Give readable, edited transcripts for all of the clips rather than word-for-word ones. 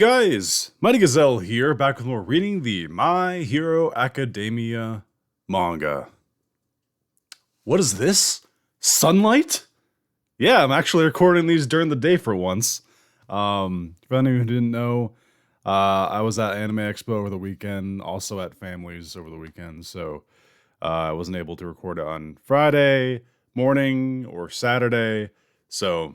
Guys, Mighty Gazelle here, back with more reading the My Hero Academia manga. What is this? Sunlight? Yeah, I'm actually recording these during the day for once. For anyone who didn't know, I was at Anime Expo over the weekend, also at Families over the weekend, so I wasn't able to record it on Friday morning or Saturday, so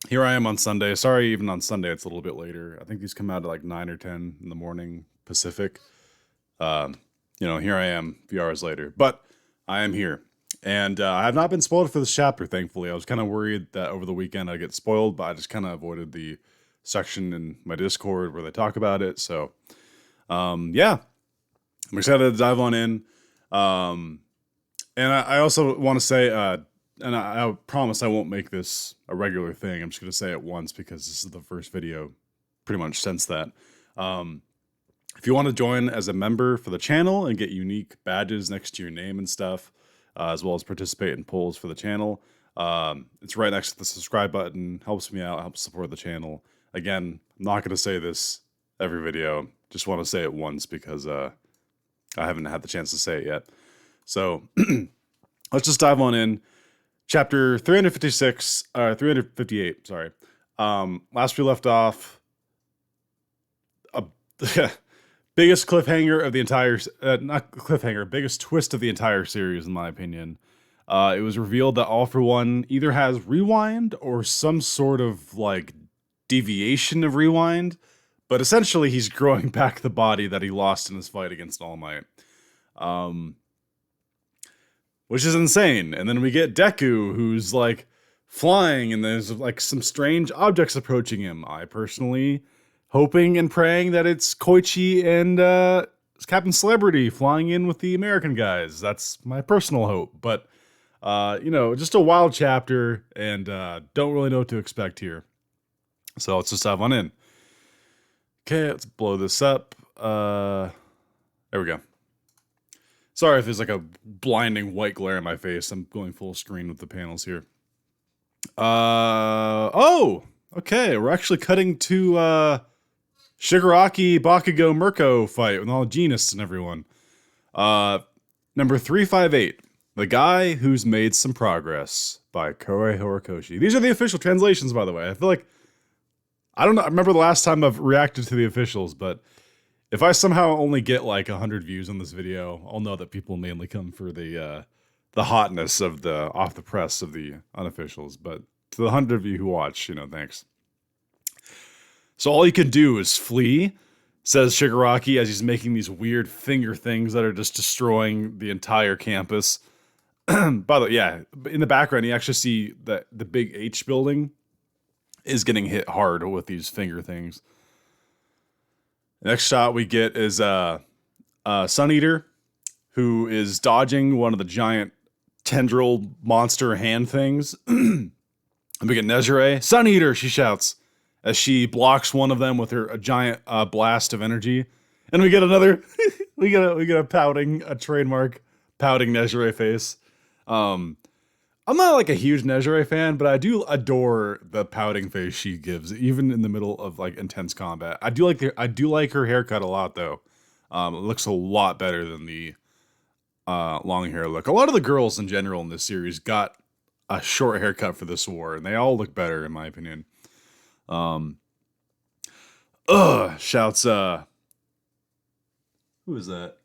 here I am on Sunday. Sorry, even on Sunday, it's a little bit later. I think these come out at like 9 or 10 in the morning Pacific. Here I am a few hours later. But I am here. And I have not been spoiled for this chapter, thankfully. I was kind of worried that over the weekend I'd get spoiled, but I just kind of avoided the section in my Discord where they talk about it. So, yeah. I'm excited to dive on in. And I also want to say, and I promise I won't make this a regular thing. I'm just going to say it once because this is the first video pretty much since that. If you want to join as a member for the channel and get unique badges next to your name and stuff, as well as participate in polls for the channel, it's right next to the subscribe button. Helps me out, helps support the channel. Again, I'm not going to say this every video. Just want to say it once because I haven't had the chance to say it yet. So let's just dive on in. Chapter 358, sorry. Last we left off, biggest cliffhanger of the entire, not cliffhanger, biggest twist of the entire series, in my opinion. It was revealed that All For One either has rewind or some sort of, like, deviation of rewind, but essentially he's growing back the body that he lost in his fight against All Might. Which is insane. And then we get Deku, who's like flying, and there's like some strange objects approaching him. I personally hoping and praying that it's Koichi and Captain Celebrity flying in with the American guys. That's my personal hope. But just a wild chapter, and don't really know what to expect here. So let's just dive on in. Okay, let's blow this up. There we go. Sorry if there's like a blinding white glare in my face. I'm going full screen with the panels here. Okay. We're actually cutting to Shigaraki, Bakugo, Mirko fight with all the geniusts and everyone. Number 358, The Guy Who's Made Some Progress by Koei Horikoshi. These are the official translations, by the way. I feel like, I don't know, I remember the last time I've reacted to the officials, but if I somehow only get like 100 views on this video, I'll know that people mainly come for the hotness of the off the press of the unofficials. But to the 100 of you who watch, thanks. So all you can do is flee, says Shigaraki as he's making these weird finger things that are just destroying the entire campus. By the way, yeah, in the background you actually see that the big H building is getting hit hard with these finger things. Next shot we get is Sun Eater, who is dodging one of the giant tendril monster hand things. And we get Nezure. Sun Eater, she shouts, as she blocks one of them with a giant blast of energy. And we get another, we get a trademark pouting Nezure face. I'm not like a huge Nezure fan, but I do adore the pouting face she gives, even in the middle of like intense combat. I do like her haircut a lot, though. It looks a lot better than the long hair look. A lot of the girls in general in this series got a short haircut for this war, and they all look better in my opinion. Shouts. Who is that?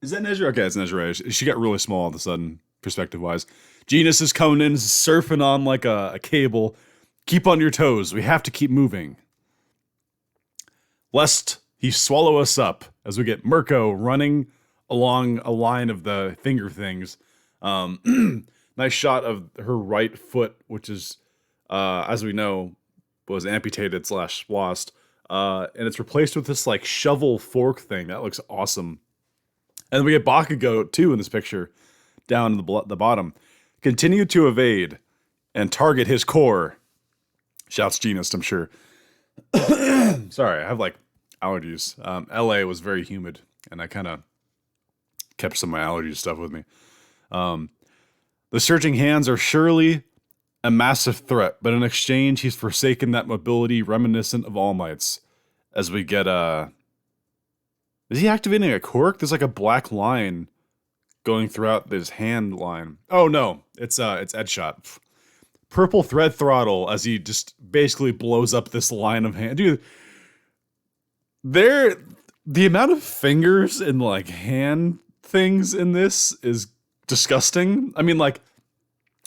Is that Nezure? Okay, it's Nezure. She got really small all of a sudden. Perspective-wise. Genius is coming in, surfing on like a cable. Keep on your toes. We have to keep moving. Lest he swallow us up, as we get Mirko running along a line of the finger things. Nice shot of her right foot, which is, as we know, was amputated / lost. And it's replaced with this like shovel fork thing. That looks awesome. And then we get Bakugo, too, in this picture. Down in the bottom. Continue to evade and target his core. Shouts Genius, I'm sure. Sorry, I have like allergies. LA was very humid, and I kind of kept some of my allergy stuff with me. The searching hands are surely a massive threat, but in exchange, he's forsaken that mobility reminiscent of All Might's. As we get, is he activating a quirk? There's like a black line going throughout this hand line. Oh no, it's Edge Shot. Purple thread throttle as he just basically blows up this line of hand. Dude, the amount of fingers and like hand things in this is disgusting. I mean, like,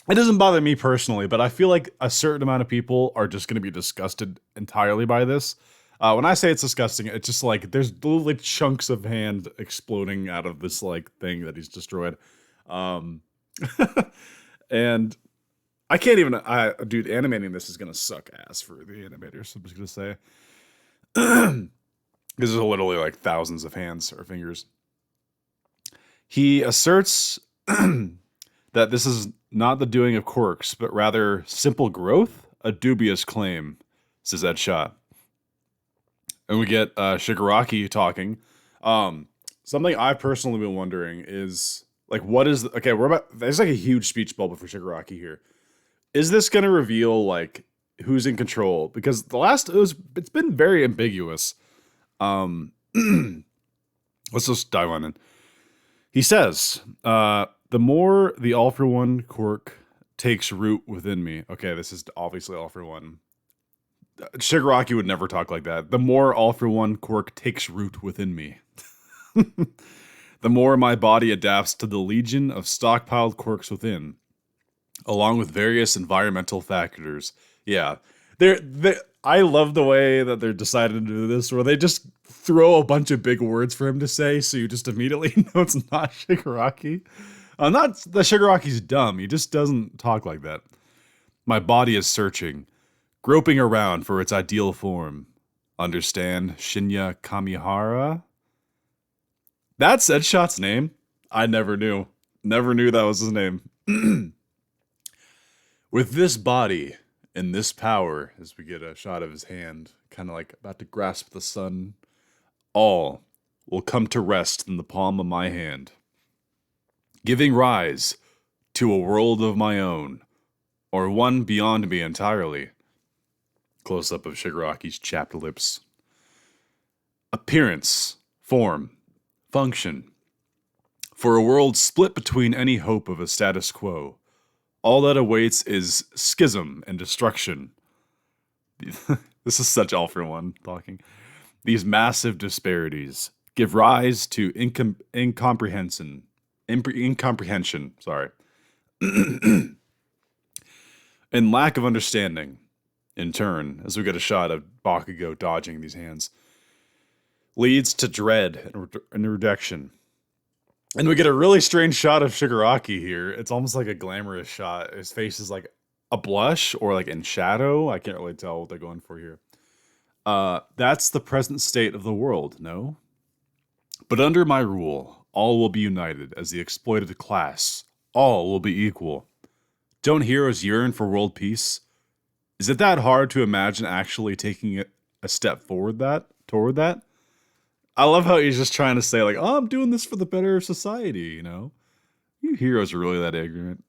it doesn't bother me personally, but I feel like a certain amount of people are just going to be disgusted entirely by this. When I say it's disgusting, it's just like there's literally chunks of hand exploding out of this like thing that he's destroyed. Um, and I can't even, dude, animating this is going to suck ass for the animators. I'm just going to say. Because there's literally like thousands of hands or fingers. He asserts that this is not the doing of quirks, but rather simple growth, a dubious claim, says Ed Shot. And we get Shigaraki talking. Something I've personally been wondering is, like, there's like a huge speech bubble for Shigaraki here. Is this going to reveal, like, who's in control? Because it's been very ambiguous. Let's just dive on in. He says, the more the All for One quirk takes root within me. Okay, this is obviously All for One. Shigaraki would never talk like that. The more All for One quirk takes root within me. The more my body adapts to the legion of stockpiled quirks within, along with various environmental factors. Yeah, I love the way that they're decided to do this, where they just throw a bunch of big words for him to say, so you just immediately know it's not Shigaraki. Not that Shigaraki's dumb, he just doesn't talk like that. My body is searching, groping around for its ideal form. Understand Shinya Kamihara? That's Ed Shot's name. I never knew. Never knew that was his name. With this body and this power, as we get a shot of his hand, kind of like about to grasp the sun, all will come to rest in the palm of my hand, giving rise to a world of my own, or one beyond me entirely. Close up of Shigaraki's chapped lips. Appearance, form, function. For a world split between any hope of a status quo, all that awaits is schism and destruction. This is such All for One talking. These massive disparities give rise to incomprehension. Sorry. And lack of understanding, in turn, as we get a shot of Bakugo dodging these hands, leads to dread and rejection. And we get a really strange shot of Shigaraki here. It's almost like a glamorous shot. His face is like a blush or like in shadow. I can't really tell what they're going for here. That's the present state of the world, no? But under my rule, all will be united as the exploited class. All will be equal. Don't heroes yearn for world peace? Is it that hard to imagine actually taking a step toward that? I love how he's just trying to say, like, oh, I'm doing this for the better of society, you know? You heroes are really that ignorant.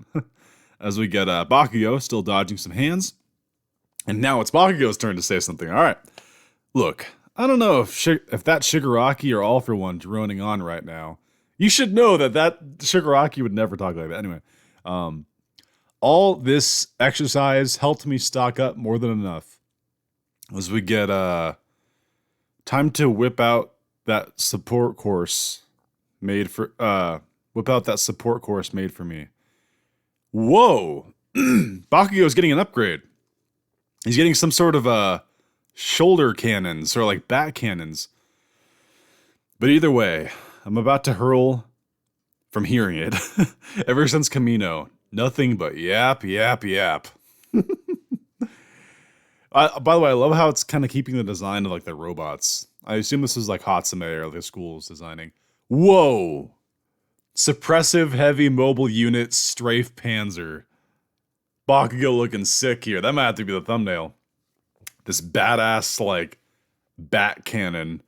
As we get Bakugo still dodging some hands. And now it's Bakugo's turn to say something. All right. Look, I don't know if that Shigaraki or All for One droning on right now. You should know that Shigaraki would never talk like that. Anyway, all this exercise helped me stock up more than enough. As we get time to whip out that support course made for me. Whoa! Bakugo's getting an upgrade. He's getting some sort of shoulder cannons or like back cannons. But either way, I'm about to hurl from hearing it. Ever since Kamino, nothing but yap, yap, yap. By the way, I love how it's kind of keeping the design of like the robots. I assume this is like Hatsume or the school's designing. Whoa! Suppressive heavy mobile unit strafe panzer. Bakugo looking sick here. That might have to be the thumbnail. This badass like bat cannon.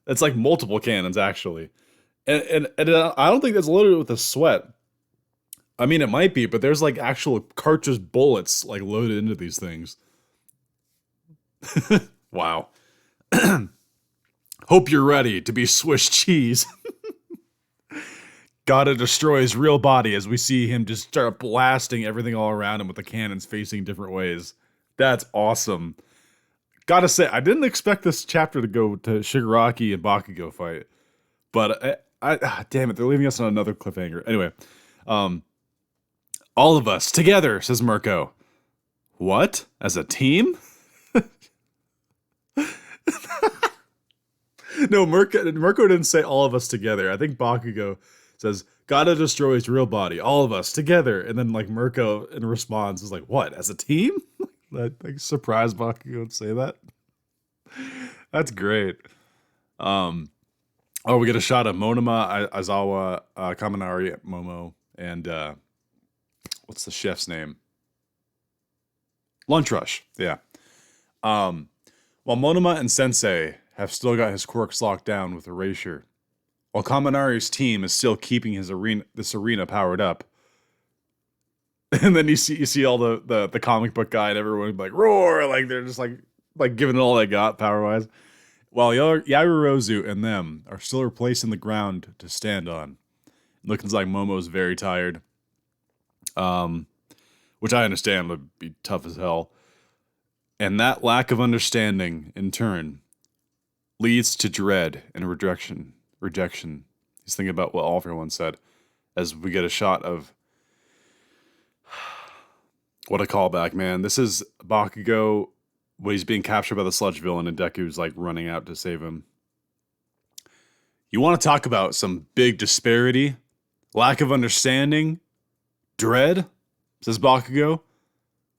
It's like multiple cannons actually. And I don't think that's loaded with a sweat. I mean, it might be, but there's like actual cartridge bullets like loaded into these things. Wow. Hope you're ready to be Swiss cheese. Gotta destroy his real body as we see him just start blasting everything all around him with the cannons facing different ways. That's awesome. Gotta say, I didn't expect this chapter to go to Shigaraki and Bakugo fight, but damn it, they're leaving us on another cliffhanger. Anyway, all of us together, says Mirko. What? As a team? No, Mirko didn't say all of us together. I think Bakugo says, gotta destroy his real body, all of us together. And then like Mirko in response is like, what, as a team? That like surprised Bakugo would say that. That's great. Oh, we get a shot of Monoma, Aizawa, Kaminari, Momo, and what's the chef's name? Lunch Rush, yeah. While Monoma and Sensei have still got his quirks locked down with Erasure, while Kaminari's team is still keeping this arena powered up. And then you see all the comic book guy and everyone like roar, like they're just like giving it all they got power wise. While Yarurozu and them are still replacing the ground to stand on. Looking like Momo's very tired. Which I understand would be tough as hell. And that lack of understanding, in turn, leads to dread and rejection. He's thinking about what Alfred once said, as we get a shot of what a callback, man. This is Bakugo when he's being captured by the sludge villain and Deku's like running out to save him. You want to talk about some big disparity, lack of understanding, dread, says Bakugo.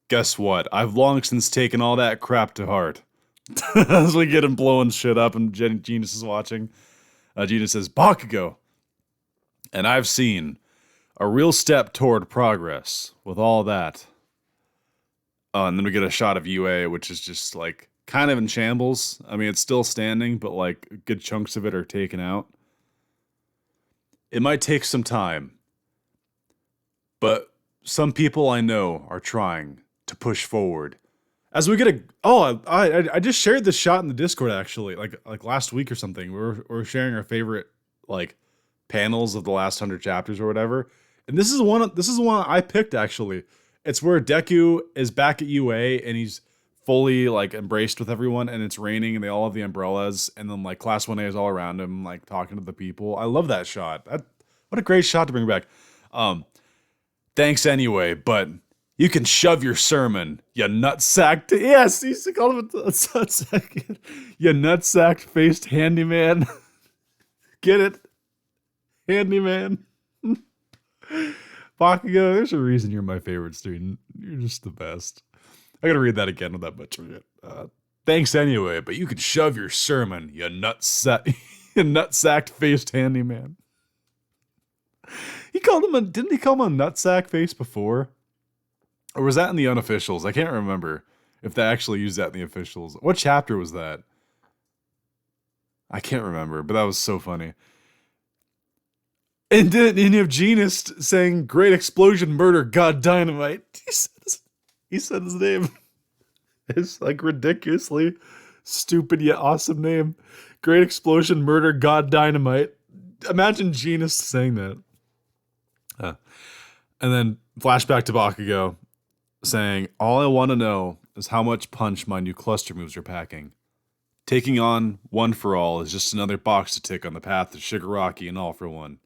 Guess what? I've long since taken all that crap to heart. As we get him blowing shit up and Genius is watching. Genius says, Bakugo. And I've seen a real step toward progress with all that. And then we get a shot of UA, which is just like kind of in shambles. I mean, it's still standing, but like good chunks of it are taken out. It might take some time, but some people I know are trying to push forward. As we get I just shared this shot in the Discord actually, like last week or something. We're sharing our favorite like panels of the last 100 chapters or whatever. And this is one I picked actually. It's where Deku is back at UA and he's fully like embraced with everyone and it's raining and they all have the umbrellas and then like Class 1A is all around him like talking to the people. I love that shot. What a great shot to bring back. Thanks anyway, but you can shove your sermon, you nutsack. Yes, he's called him a nutsack. You nutsack-faced handyman. Get it? Handyman. Bakugo, there's a reason you're my favorite student. You're just the best. I gotta read that again with that much of it. Thanks anyway, but you can shove your sermon, you nutsack-faced handyman. Didn't he call him a nutsack face before? Or was that in the unofficials? I can't remember if they actually used that in the officials. What chapter was that? I can't remember, but that was so funny. And then you have Genius saying, great explosion, murder, god dynamite. He said his name. It's like ridiculously stupid yet awesome name. Great explosion, murder, god dynamite. Imagine Genius saying that. And then flashback to Bakugo saying, all I want to know is how much punch my new cluster moves are packing. Taking on One for All is just another box to tick on the path to Shigaraki and All for One.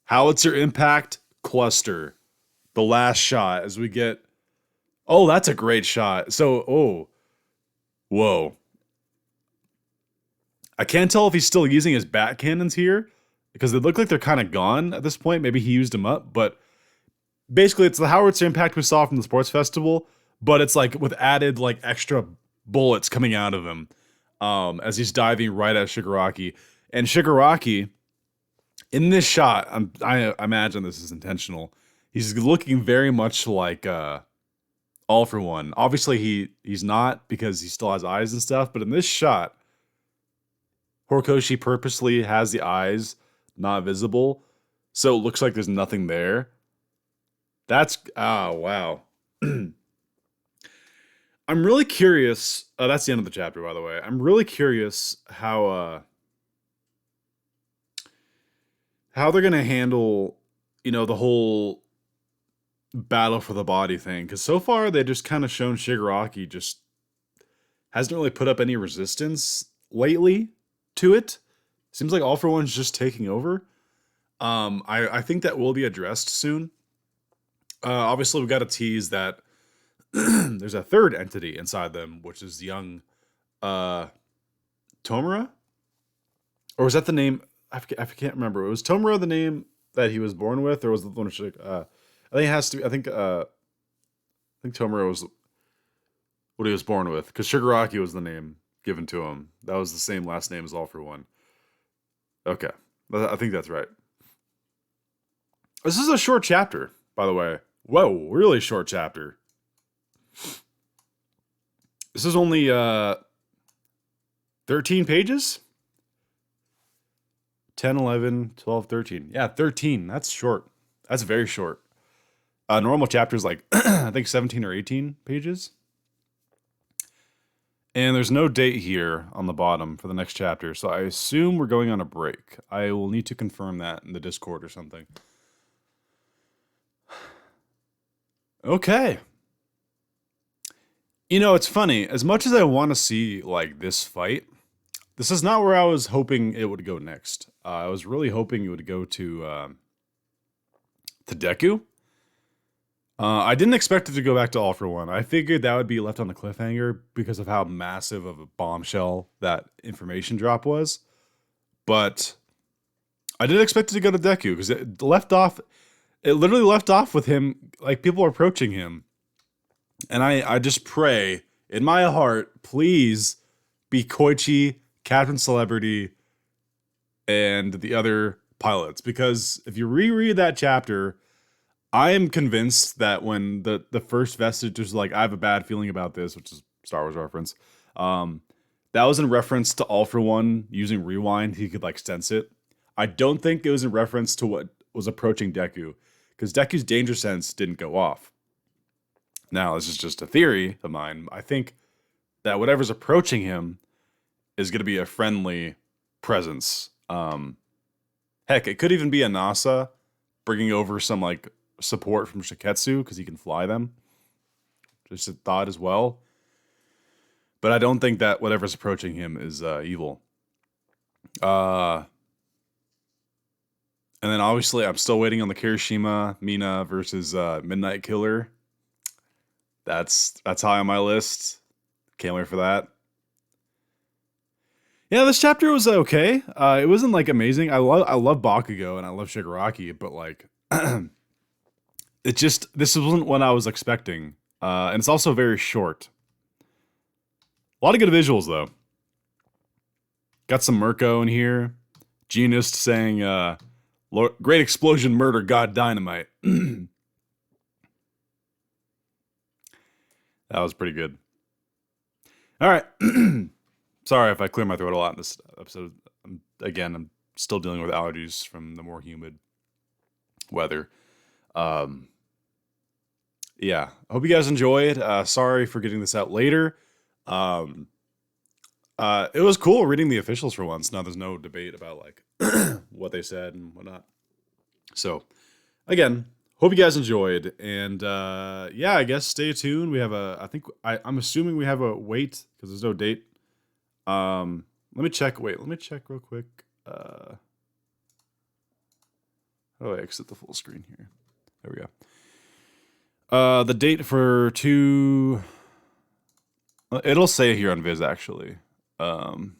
Howitzer impact, cluster. The last shot as we get... Oh, that's a great shot. So, whoa. I can't tell if he's still using his bat cannons here, because they look like they're kind of gone at this point. Maybe he used them up, but basically it's the Howitzer impact we saw from the sports festival, but it's like with added like extra bullets coming out of him as he's diving right at Shigaraki. And Shigaraki, in this shot, I imagine this is intentional. He's looking very much like All for One. Obviously he's not because he still has eyes and stuff, but in this shot, Horikoshi purposely has the eyes not visible. So it looks like there's nothing there. That's, oh, wow. I'm really curious. That's the end of the chapter, by the way. I'm really curious how they're gonna handle, the whole battle for the body thing. Because so far they just kind of shown Shigaraki just hasn't really put up any resistance lately to it. Seems like All for One's just taking over. I think that will be addressed soon. Obviously, we've got to tease that there's a third entity inside them, which is young Tomura? Or was that the name? I can't remember. Was Tomura the name that he was born with, or was the one? I think it has to be. I think Tomura was what he was born with, because Shigaraki was the name given to him. That was the same last name as All for One. Okay, I think that's right. This is a short chapter, by the way. Whoa, really short chapter. This is only 13 pages? 10, 11, 12, 13. Yeah, 13. That's short. That's very short. Normal chapters like, I think 17 or 18 pages. And there's no date here on the bottom for the next chapter, so I assume we're going on a break. I will need to confirm that in the Discord or something. Okay. It's funny. As much as I want to see, like, this fight, this is not where I was hoping it would go next. I was really hoping it would go to Deku. I didn't expect it to go back to All for One. I figured that would be left on the cliffhanger because of how massive of a bombshell that information drop was. But I did expect it to go to Deku because it literally left off with him, like, people approaching him. And I just pray in my heart, please be Koichi, Captain Celebrity, and the other pilots. Because if you reread that chapter, I am convinced that when the first vestige was like, I have a bad feeling about this, which is Star Wars reference, that was in reference to All for One using Rewind. He could, like, sense it. I don't think it was in reference to what was approaching Deku, because Deku's danger sense didn't go off. Now, this is just a theory of mine. I think that whatever's approaching him is going to be a friendly presence. Heck, it could even be a NASA bringing over some, like, support from Shiketsu because he can fly them. Just a thought as well. But I don't think that whatever's approaching him is evil. And then obviously I'm still waiting on the Kirishima Mina versus Midnight Killer. That's high on my list. Can't wait for that. Yeah, this chapter was okay. It wasn't, like, amazing. I love Bakugo and I love Shigaraki, but, like, this wasn't what I was expecting. And it's also very short. A lot of good visuals, though. Got some Mirko in here. Genist saying, great explosion, murder, God, dynamite. That was pretty good. All right. Sorry if I clear my throat a lot in this episode. Again, I'm still dealing with allergies from the more humid weather. Yeah, I hope you guys enjoyed. Sorry for getting this out later. It was cool reading the officials for once. Now there's no debate about, like, what they said and whatnot. So, again, hope you guys enjoyed. And yeah, I guess stay tuned. We have I'm assuming we have a wait because there's no date. Let me check. Wait, let me check real quick. How do I exit the full screen here? There we go. The date for it'll say here on Viz, actually. New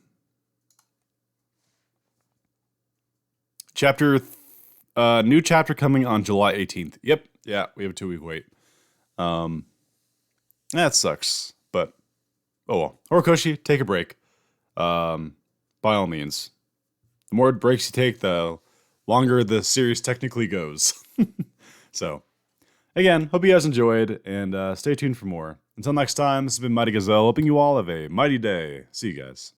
chapter coming on July 18th. Yep. Yeah, we have a 2-week wait. That sucks, but oh well. Horikoshi, take a break. By all means. The more breaks you take, the longer the series technically goes. So, again, hope you guys enjoyed, and stay tuned for more. Until next time, this has been Mighty Gazelle, hoping you all have a mighty day. See you guys.